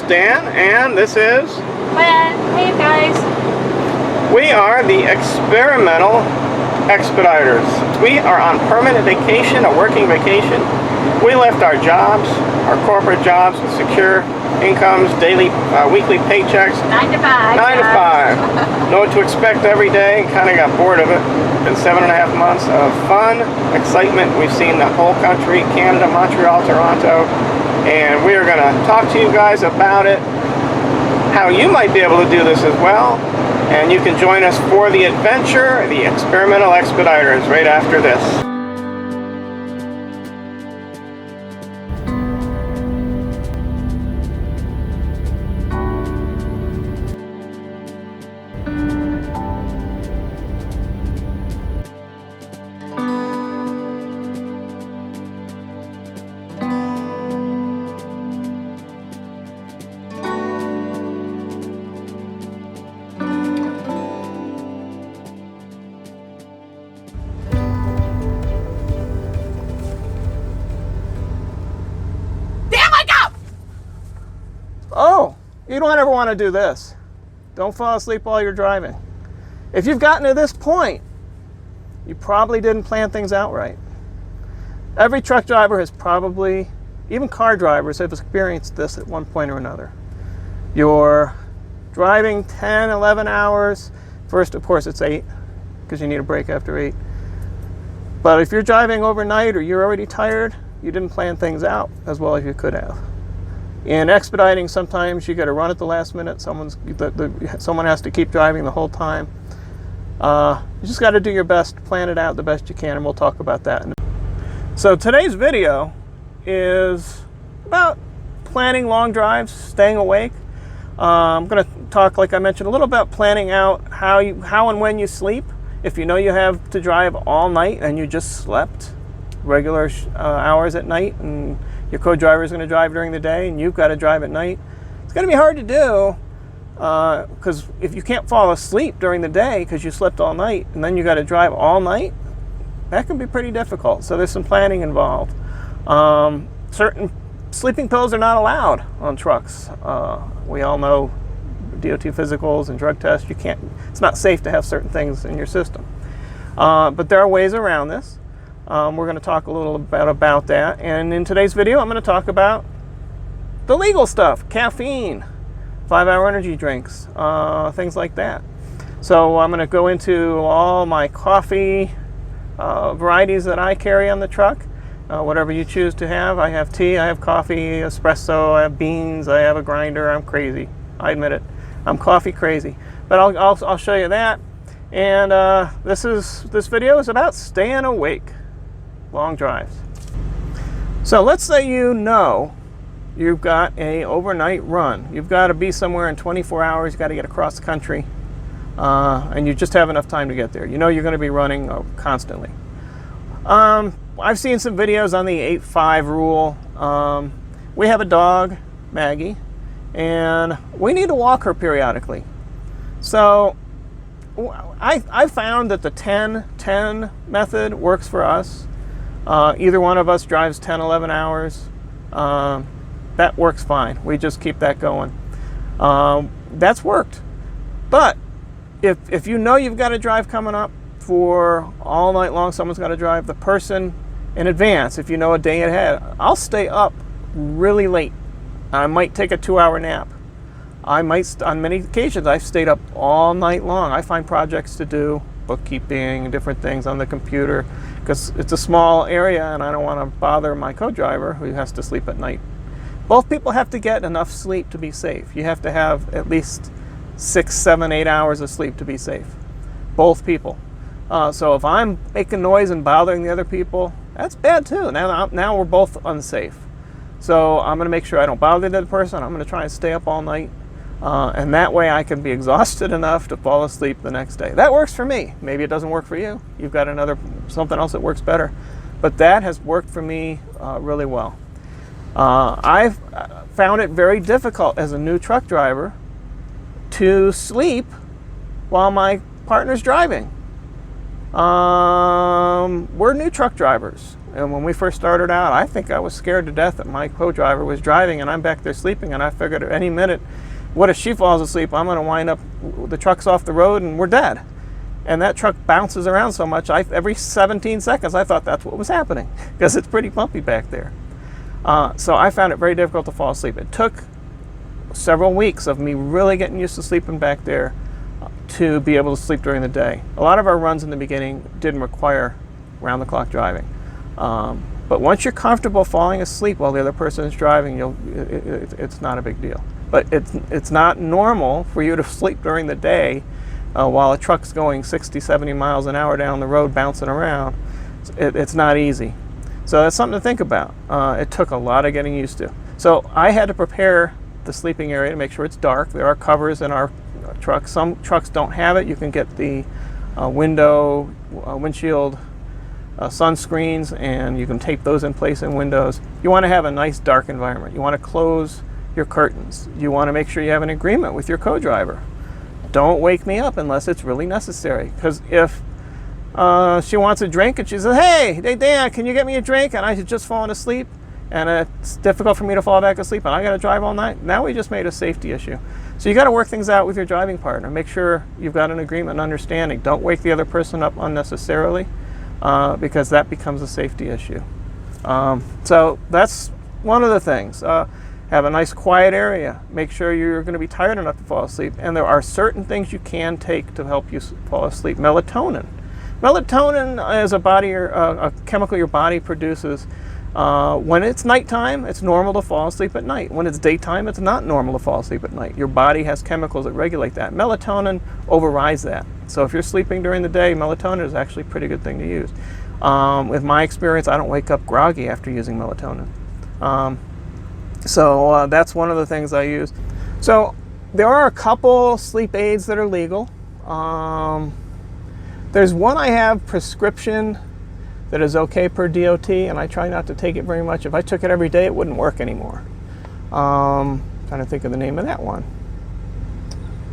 Dan, and this is... Gwen. Hey guys. We are the Experimental Expediters. We are on permanent vacation, a working vacation. We left our jobs, our corporate jobs, with secure incomes, daily, weekly paychecks. 9 to 5. 9 to 5. Know what to expect every day, and kind of got bored of it. Been 7.5 months of fun, excitement. We've seen the whole country, Canada, Montreal, Toronto, and we are going to talk to you guys about it, how you might be able to do this as well, and you can join us for the adventure, the Experimental Expediters, right after this. Oh, you don't ever want to do this. Don't fall asleep while you're driving. If you've gotten to this point, you probably didn't plan things out right. Every truck driver has probably, even car drivers have experienced this at one point or another. You're driving 10, 11 hours. First, of course, it's 8, because you need a break after 8. But if you're driving overnight or you're already tired, you didn't plan things out as well as you could have. In expediting, sometimes you got to run at the last minute. Someone has to keep driving the whole time. You just got to do your best, plan it out the best you can, and we'll talk about that. So today's video is about planning long drives, staying awake. I'm going to talk, like I mentioned, a little about planning out how and when you sleep. If you know you have to drive all night and you just slept regular hours at night, and your co-driver is going to drive during the day and you've got to drive at night, it's going to be hard to do, because if you can't fall asleep during the day because you slept all night and then you got to drive all night, that can be pretty difficult. So there's some planning involved. Certain sleeping pills are not allowed on trucks. We all know DOT physicals and drug tests, it's not safe to have certain things in your system. But there are ways around this. We're going to talk a little bit about that. And in today's video, I'm going to talk about the legal stuff, caffeine, 5-hour energy drinks, things like that. So I'm going to go into all my coffee varieties that I carry on the truck, whatever you choose to have. I have tea, I have coffee, espresso, I have beans, I have a grinder. I'm crazy. I admit it. I'm coffee crazy. But I'll show you that. And this video is about staying awake. Long drives. So let's say you've got a overnight run. You've got to be somewhere in 24 hours. You've got to get across the country, and you just have enough time to get there. You know you're going to be running constantly. I've seen some videos on the 8-5 rule. We have a dog, Maggie, and we need to walk her periodically. So I found that the 10-10 method works for us. Either one of us drives 10, 11 hours. That works fine. We just keep that going. That's worked. But if you know you've got a drive coming up for all night long, someone's got to drive the person in advance. If you know a day ahead, I'll stay up really late. I might take a 2-hour nap. On many occasions, I've stayed up all night long. I find projects to do, bookkeeping, different things on the computer, because it's a small area and I don't want to bother my co-driver who has to sleep at night. Both people have to get enough sleep to be safe. You have to have at least 6, 7, 8 hours of sleep to be safe. Both people. So if I'm making noise and bothering the other people, that's bad too. Now we're both unsafe. So I'm going to make sure I don't bother the other person. I'm going to try and stay up all night. And that way I can be exhausted enough to fall asleep the next day. That works for me. Maybe it doesn't work for you. You've got something else that works better. But that has worked for me really well. I've found it very difficult as a new truck driver to sleep while my partner's driving. We're new truck drivers. And when we first started out, I think I was scared to death that my co-driver was driving and I'm back there sleeping, and I figured at any minute, what if she falls asleep? I'm going to wind up, the truck's off the road and we're dead. And that truck bounces around so much, every 17 seconds I thought that's what was happening, because it's pretty bumpy back there. So I found it very difficult to fall asleep. It took several weeks of me really getting used to sleeping back there to be able to sleep during the day. A lot of our runs in the beginning didn't require round-the-clock driving. But once you're comfortable falling asleep while the other person is driving, it's not a big deal. But it's not normal for you to sleep during the day while a truck's going 60, 70 miles an hour down the road bouncing around. It's not easy. So that's something to think about. It took a lot of getting used to. So I had to prepare the sleeping area to make sure it's dark. There are covers in our trucks. Some trucks don't have it. You can get the windshield sunscreens, and you can tape those in place in windows. You want to have a nice dark environment. You want to close your curtains. You want to make sure you have an agreement with your co-driver. Don't wake me up unless it's really necessary. Because if she wants a drink and she says, hey Dan, can you get me a drink? And I had just fallen asleep and it's difficult for me to fall back asleep and I got to drive all night. Now we just made a safety issue. So you got to work things out with your driving partner. Make sure you've got an agreement and understanding. Don't wake the other person up unnecessarily because that becomes a safety issue. So that's one of the things. Have a nice quiet area. Make sure you're going to be tired enough to fall asleep. And there are certain things you can take to help you fall asleep. Melatonin. Melatonin is a chemical your body produces. When it's nighttime, it's normal to fall asleep at night. When it's daytime, it's not normal to fall asleep at night. Your body has chemicals that regulate that. Melatonin overrides that. So if you're sleeping during the day, melatonin is actually a pretty good thing to use. With my experience, I don't wake up groggy after using melatonin. So that's one of the things I use. So there are a couple sleep aids that are legal. There's one I have prescription that is okay per DOT, and I try not to take it very much. If I took it every day, it wouldn't work anymore. Trying to think of the name of that one.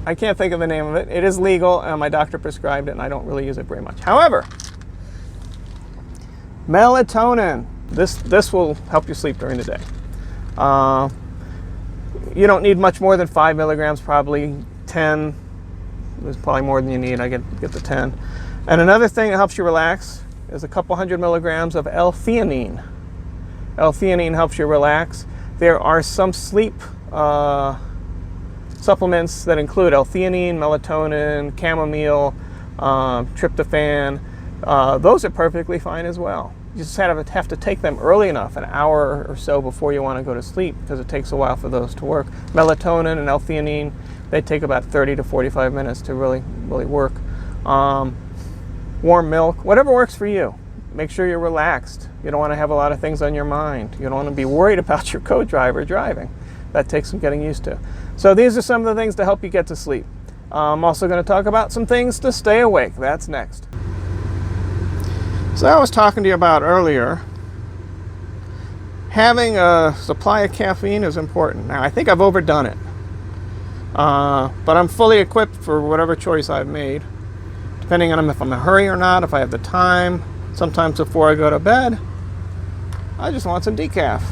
I can't think of the name of it. It is legal, and my doctor prescribed it, and I don't really use it very much. However, melatonin. This will help you sleep during the day. You don't need much more than 5 milligrams, probably 10. There's probably more than you need. I get the 10. And another thing that helps you relax is a couple hundred milligrams of L-theanine. L-theanine helps you relax. There are some sleep supplements that include L-theanine, melatonin, chamomile, tryptophan. Those are perfectly fine as well. You just have to take them early enough, an hour or so before you want to go to sleep, because it takes a while for those to work. Melatonin and L-theanine, they take about 30 to 45 minutes to really work. Warm milk, whatever works for you. Make sure you're relaxed. You don't want to have a lot of things on your mind. You don't want to be worried about your co-driver driving. That takes some getting used to. So these are some of the things to help you get to sleep. I'm also going to talk about some things to stay awake. That's next. So I was talking to you about earlier, having a supply of caffeine is important. Now, I think I've overdone it. But I'm fully equipped for whatever choice I've made, depending on if I'm in a hurry or not, if I have the time. Sometimes before I go to bed, I just want some decaf.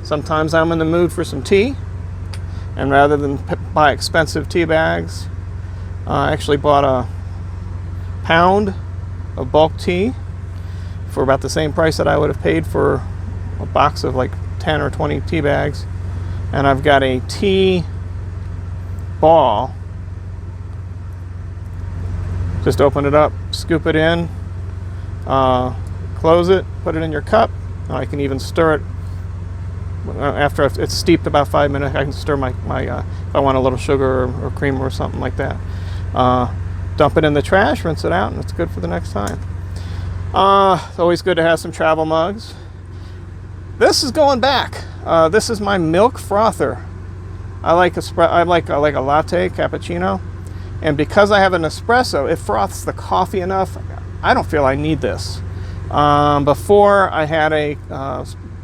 Sometimes I'm in the mood for some tea, and rather than buy expensive tea bags, I actually bought a pound of bulk tea for about the same price that I would have paid for a box of like 10 or 20 tea bags. And I've got a tea ball. Just open it up, scoop it in, close it, put it in your cup. I can even stir it after it's steeped about 5 minutes. I can stir my if I want a little sugar or cream or something like that. Dump it in the trash, rinse it out, and it's good for the next time. It's always good to have some travel mugs. This is going back. This is my milk frother. I like a latte cappuccino, and because I have an espresso, it froths the coffee enough. I don't feel I need this. Before I had a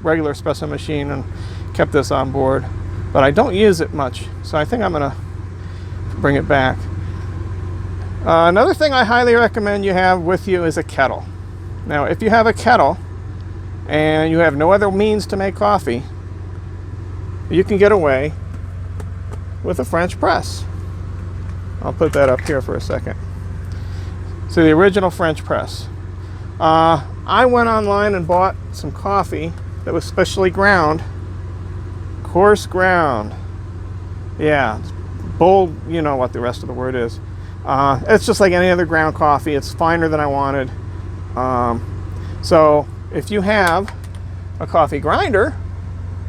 regular espresso machine and kept this on board, but I don't use it much, so I think I'm gonna bring it back. Another thing I highly recommend you have with you is a kettle. Now, if you have a kettle and you have no other means to make coffee, you can get away with a French press. I'll put that up here for a second. So the original French press. I went online and bought some coffee that was specially ground, coarse ground. Yeah, bold, you know what the rest of the word is. It's just like any other ground coffee. It's finer than I wanted. So if you have a coffee grinder,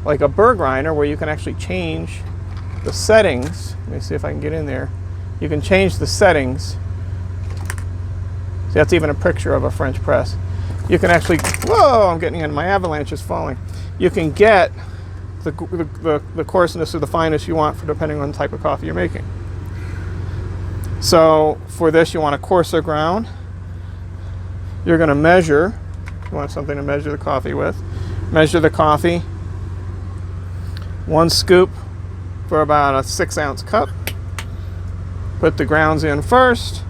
like a burr grinder, where you can actually change the settings. Let me see if I can get in there. You can change the settings. See, that's even a picture of a French press. You can actually, whoa, I'm getting in, my avalanche is falling. You can get the coarseness or the fineness you want for depending on the type of coffee you're making. So for this, you want a coarser ground. You're going to measure, you want something to measure the coffee with. Measure the coffee. 1 scoop for about a 6-ounce cup. Put the grounds in first.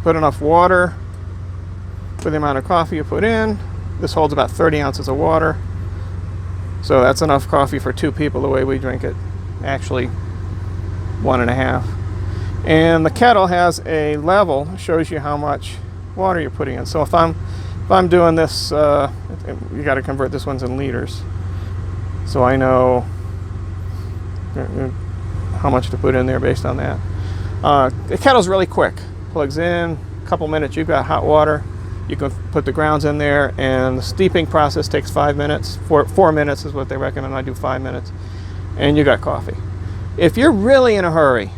Put enough water for the amount of coffee you put in. This holds about 30 ounces of water. So that's enough coffee for 2 people the way we drink it. Actually, 1.5. And the kettle has a level, shows you how much water you're putting in. So if I'm doing this, you got to convert this one's in liters. So I know how much to put in there based on that. The kettle's really quick. Plugs in, a couple minutes, you've got hot water. You can put the grounds in there, and the steeping process takes 5 minutes. 4 minutes is what they recommend. I do 5 minutes, and you got coffee. If you're really in a hurry,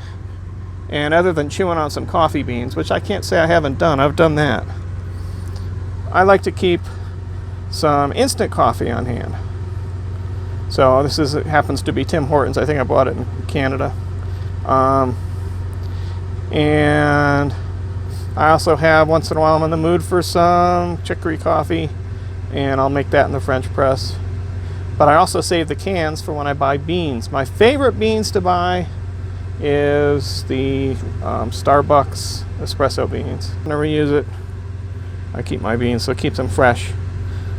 and other than chewing on some coffee beans, which I can't say I haven't done, I've done that. I like to keep some instant coffee on hand. So this is, it happens to be Tim Hortons. I think I bought it in Canada. And I also have, once in a while, I'm in the mood for some chicory coffee, and I'll make that in the French press. But I also save the cans for when I buy beans. My favorite beans to buy is the Starbucks espresso beans. I never use it. I keep my beans, so it keeps them fresh.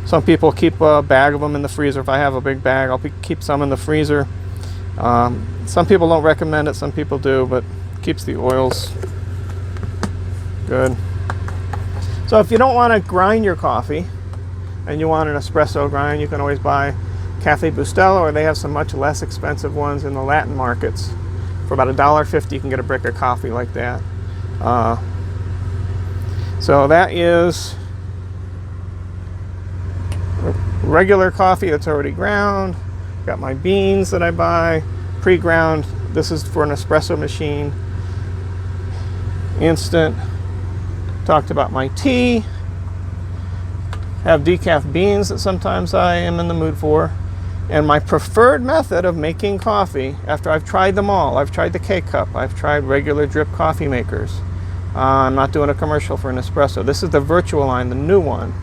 Some people keep a bag of them in the freezer. If I have a big bag, I'll keep some in the freezer. Some people don't recommend it, some people do, but it keeps the oils good. So if you don't want to grind your coffee and you want an espresso grind, you can always buy Cafe Bustelo, or they have some much less expensive ones in the Latin markets. For about $1.50 you can get a brick of coffee like that. So that is regular coffee that's already ground. Got my beans that I buy pre-ground. This is for an espresso machine. Instant. Talked about my tea. Have decaf beans that sometimes I am in the mood for. And my preferred method of making coffee, after I've tried them all, I've tried the K-Cup, I've tried regular drip coffee makers. I'm not doing a commercial for an espresso. This is the Virtual Line, the new one.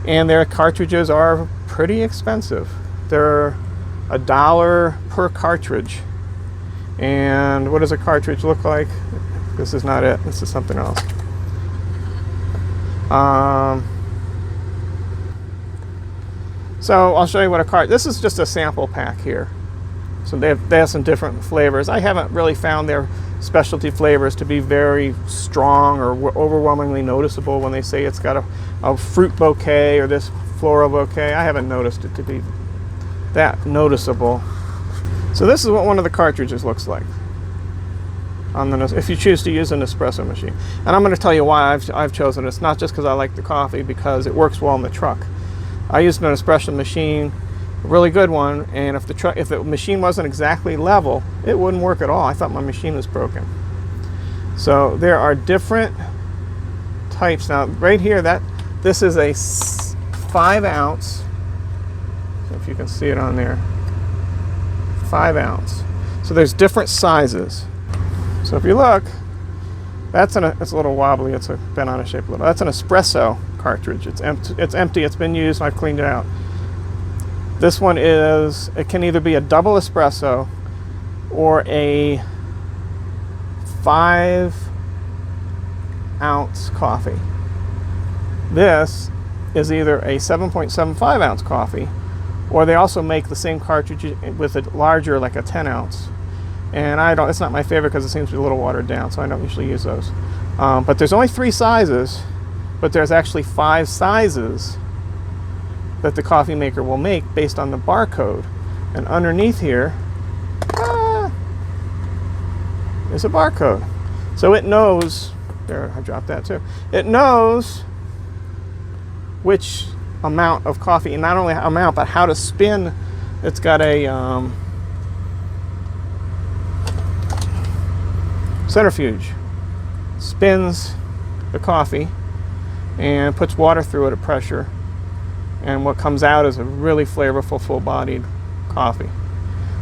And their cartridges are pretty expensive. They're $1 per cartridge. And what does a cartridge look like? This is not it. This is something else. So I'll show you what a cart. This is just a sample pack here. So they have some different flavors. I haven't really found their specialty flavors to be very strong or overwhelmingly noticeable when they say it's got a fruit bouquet or this floral bouquet. I haven't noticed it to be that noticeable. So this is what one of the cartridges looks like if you choose to use an espresso machine. And I'm going to tell you why I've chosen it. It's not just because I like the coffee, because it works well in the truck. I used an espresso machine, a really good one, and if the machine wasn't exactly level, it wouldn't work at all. I thought my machine was broken. So there are different types. Now right here, this is a 5 ounce. So if you can see it on there, 5 ounce. So there's different sizes. So if you look, it's a little wobbly. It's been out of shape a little. That's an espresso cartridge. It's empty. It's been used. I've cleaned it out. This one it can either be a double espresso or a 5 ounce coffee. This is either a 7.75 ounce coffee, or they also make the same cartridge with a larger, like a 10 ounce. And it's not my favorite because it seems to be a little watered down, so I don't usually use those. But there's only 3 sizes, but there's actually 5 sizes that the coffee maker will make based on the barcode. And underneath here is a barcode. So it knows, there, I dropped that too. It knows which amount of coffee, and not only amount, but how to spin. It's got a centrifuge. Spins the coffee and puts water through it at pressure, and what comes out is a really flavorful, full-bodied coffee.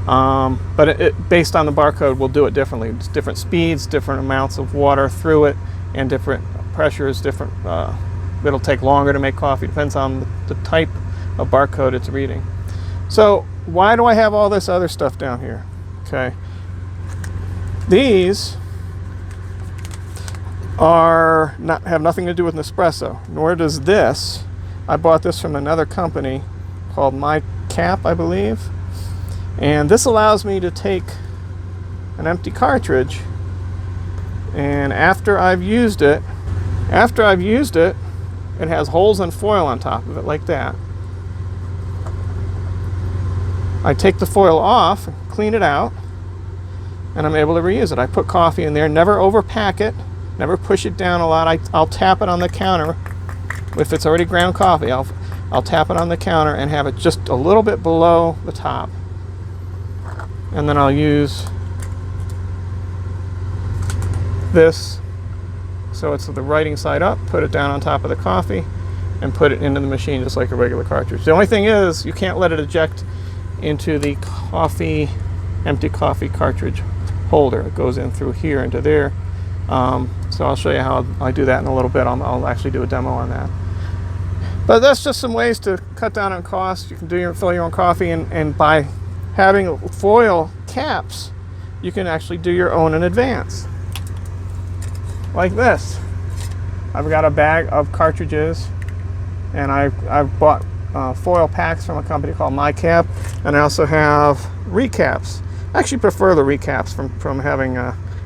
But it based on the barcode, will do it differently. It's different speeds, different amounts of water through it, and different pressures, different. It'll take longer to make coffee. Depends on the type of barcode it's reading. So why do I have all this other stuff down here? Okay, these have nothing to do with Nespresso, nor does this. I bought this from another company called MyCap, I believe. And this allows me to take an empty cartridge, and after I've used it, it has holes and foil on top of it like that. I take the foil off, clean it out, and I'm able to reuse it. I put coffee in there, never overpack it, never push it down a lot. I'll tap it on the counter. If it's already ground coffee, I'll tap it on the counter and have it just a little bit below the top. And then I'll use this so it's the writing side up, put it down on top of the coffee, and put it into the machine just like a regular cartridge. The only thing is, you can't let it eject into the empty coffee cartridge holder. It goes in through here into there. So I'll show you how I do that in a little bit. I'll actually do a demo on that. But that's just some ways to cut down on costs. You can fill your own coffee, and by having foil caps, you can actually do your own in advance. Like this. I've got a bag of cartridges, and I've bought foil packs from a company called MyCap, and I also have recaps. I actually prefer the recaps from having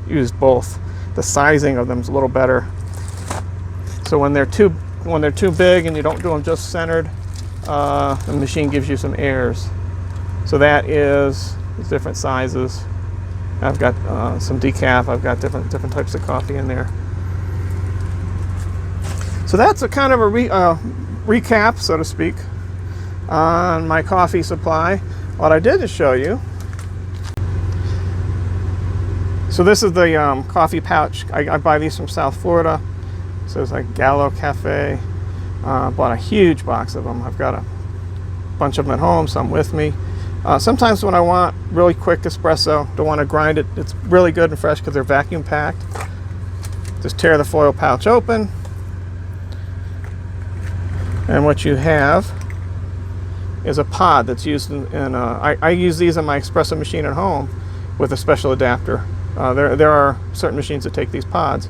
used both. The sizing of them is a little better. So when they're too big and you don't do them just centered, the machine gives you some errors. So that is different sizes. I've got some decaf. I've got different types of coffee in there. So that's a kind of a recap, so to speak, on my coffee supply. What I did is show you. So this is the coffee pouch. I buy these from South Florida. So it's like Gallo Cafe. Bought a huge box of them. I've got a bunch of them at home, some with me. Sometimes when I want really quick espresso, don't want to grind it, it's really good and fresh because they're vacuum packed. Just tear the foil pouch open. And what you have is a pod that's used I use these in my espresso machine at home with a special adapter. There are certain machines that take these pods.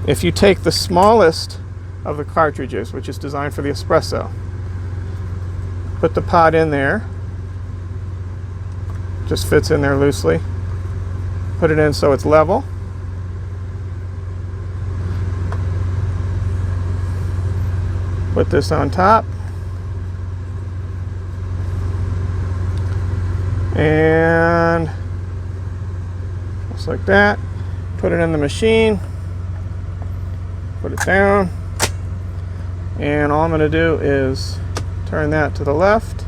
If you take the smallest of the cartridges, which is designed for the espresso, put the pod in there, just fits in there loosely, put it in so it's level, put this on top, and just like that, put it in the machine, put it down, and all I'm going to do is turn that to the left,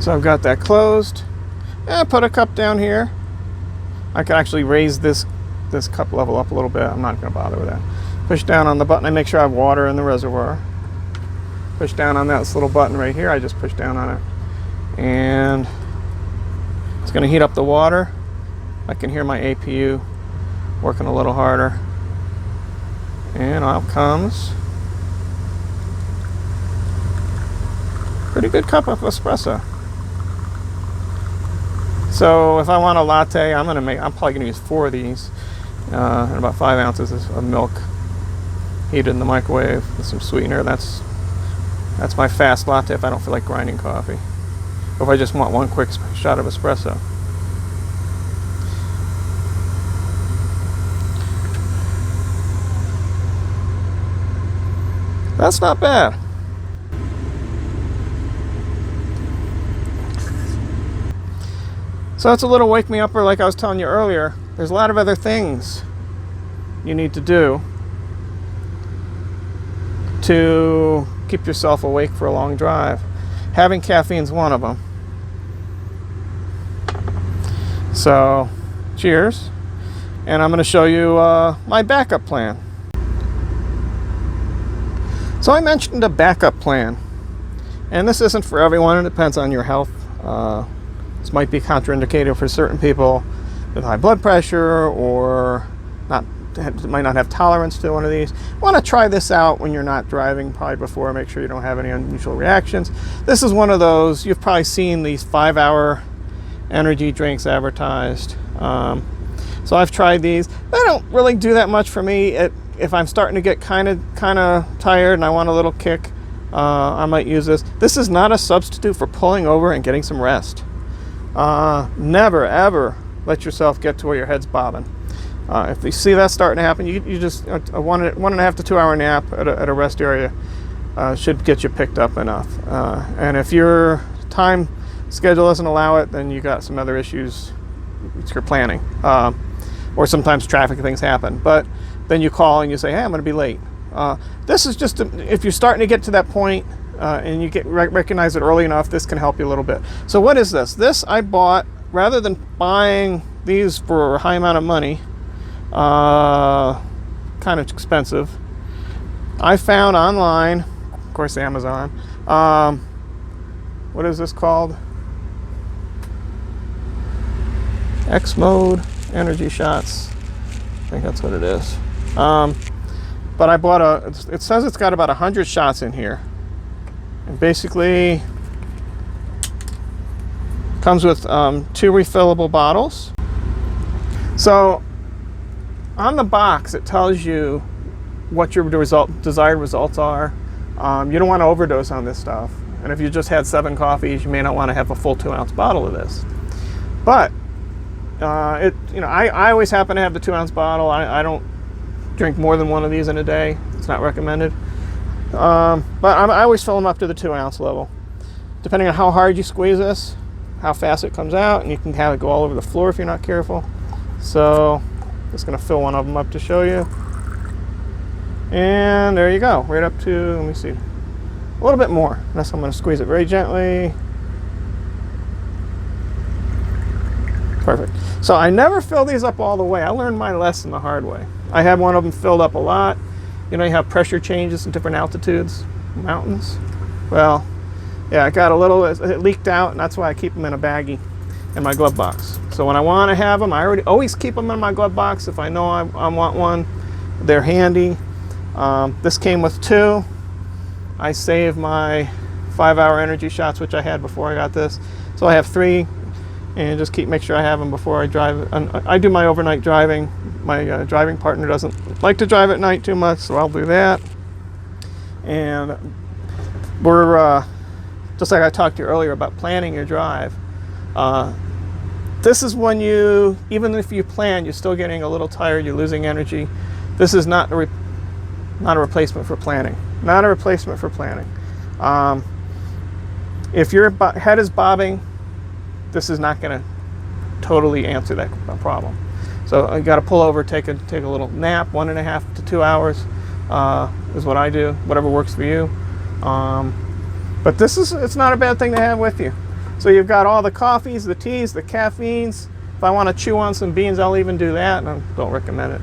so I've got that closed, and put a cup down here. I can actually raise this cup level up a little bit. I'm not going to bother with that. Push down on the button. I make sure I have water in the reservoir. Push down on this little button right here. I just push down on it, and it's going to heat up the water. I can hear my APU working a little harder, and out comes a pretty good cup of espresso. So if I want a latte, I'm probably gonna use 4 of these, and about 5 ounces of milk heated in the microwave with some sweetener. That's my fast latte if I don't feel like grinding coffee. Or if I just want one quick shot of espresso. That's not bad. So that's a little wake me upper, like I was telling you earlier. There's a lot of other things you need to do to keep yourself awake for a long drive. Having caffeine's one of them. So, cheers. And I'm going to show you my backup plan. So I mentioned a backup plan. And this isn't for everyone. It depends on your health. This might be contraindicated for certain people with high blood pressure or might not have tolerance to one of these. Want to try this out when you're not driving, probably before, make sure you don't have any unusual reactions. This is one of those, you've probably seen these 5-hour energy drinks advertised. So I've tried these. They don't really do that much for me. If I'm starting to get kind of tired and I want a little kick, I might use this. This is not a substitute for pulling over and getting some rest. Never ever let yourself get to where your head's bobbing. If you see that starting to happen, you just a 1.5 to 2 hour nap at a rest area should get you picked up enough. And if your time schedule doesn't allow it, then you got some other issues with your planning, or sometimes traffic things happen. But then you call and you say, "Hey, I'm going to be late." This is just if you're starting to get to that point. And you recognize it early enough, this can help you a little bit. So what is this? This I bought, rather than buying these for a high amount of money, kind of expensive, I found online, of course Amazon, what is this called? X Mode Energy Shots. I think that's what it is. But I bought it says it's got about 100 shots in here. And basically comes with 2 refillable bottles. So on the box it tells you what your desired results are. You don't want to overdose on this stuff. And if you just had 7 coffees, you may not want to have a full 2-ounce bottle of this. But I always happen to have the 2-ounce bottle. I don't drink more than one of these in a day. It's not recommended. But I always fill them up to the 2-ounce level. Depending on how hard you squeeze this, how fast it comes out, and you can have it go all over the floor if you're not careful. So, just going to fill one of them up to show you. And there you go, right up to, let me see, a little bit more. Unless I'm going to squeeze it very gently. Perfect. So I never fill these up all the way. I learned my lesson the hard way. I had one of them filled up a lot. You know, you have pressure changes in different altitudes, mountains. Well, yeah, it got a little, it leaked out, and that's why I keep them in a baggie in my glove box. So when I want to have them, I always keep them in my glove box. If I know I want one, they're handy. This came with 2. I saved my 5-hour energy shots, which I had before I got this. So I have 3, and just make sure I have them before I drive. And I do my overnight driving. My driving partner doesn't like to drive at night too much, so I'll do that. And we're, just like I talked to you earlier about planning your drive, this is when even if you plan, you're still getting a little tired, you're losing energy. This is not a replacement for planning. Not a replacement for planning. If your head is bobbing, this is not going to totally answer that problem. So you got to pull over, take a little nap, 1.5 to 2 hours is what I do. Whatever works for you. But it's not a bad thing to have with you. So you've got all the coffees, the teas, the caffeines. If I want to chew on some beans, I'll even do that, and I don't recommend it.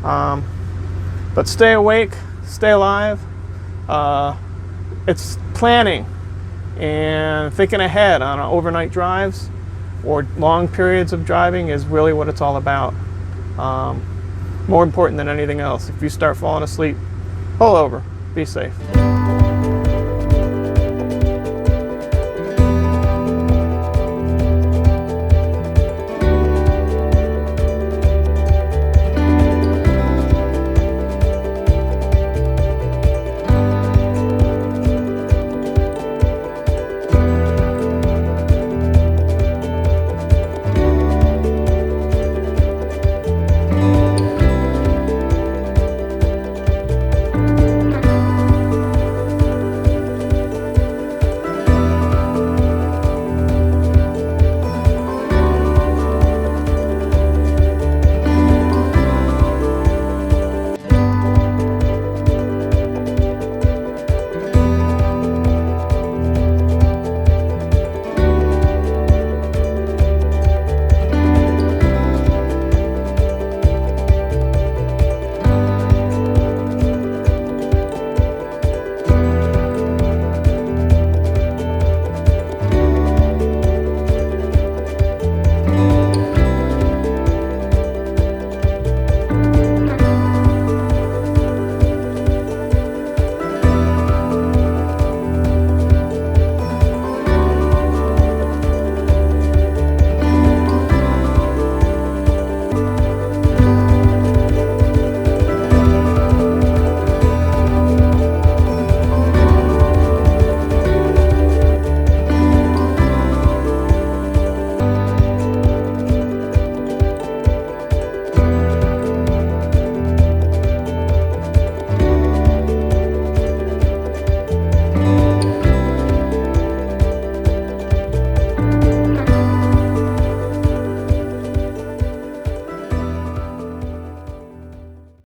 But stay awake, stay alive. It's planning and thinking ahead on overnight drives or long periods of driving is really what it's all about. More important than anything else. If you start falling asleep, pull over, be safe.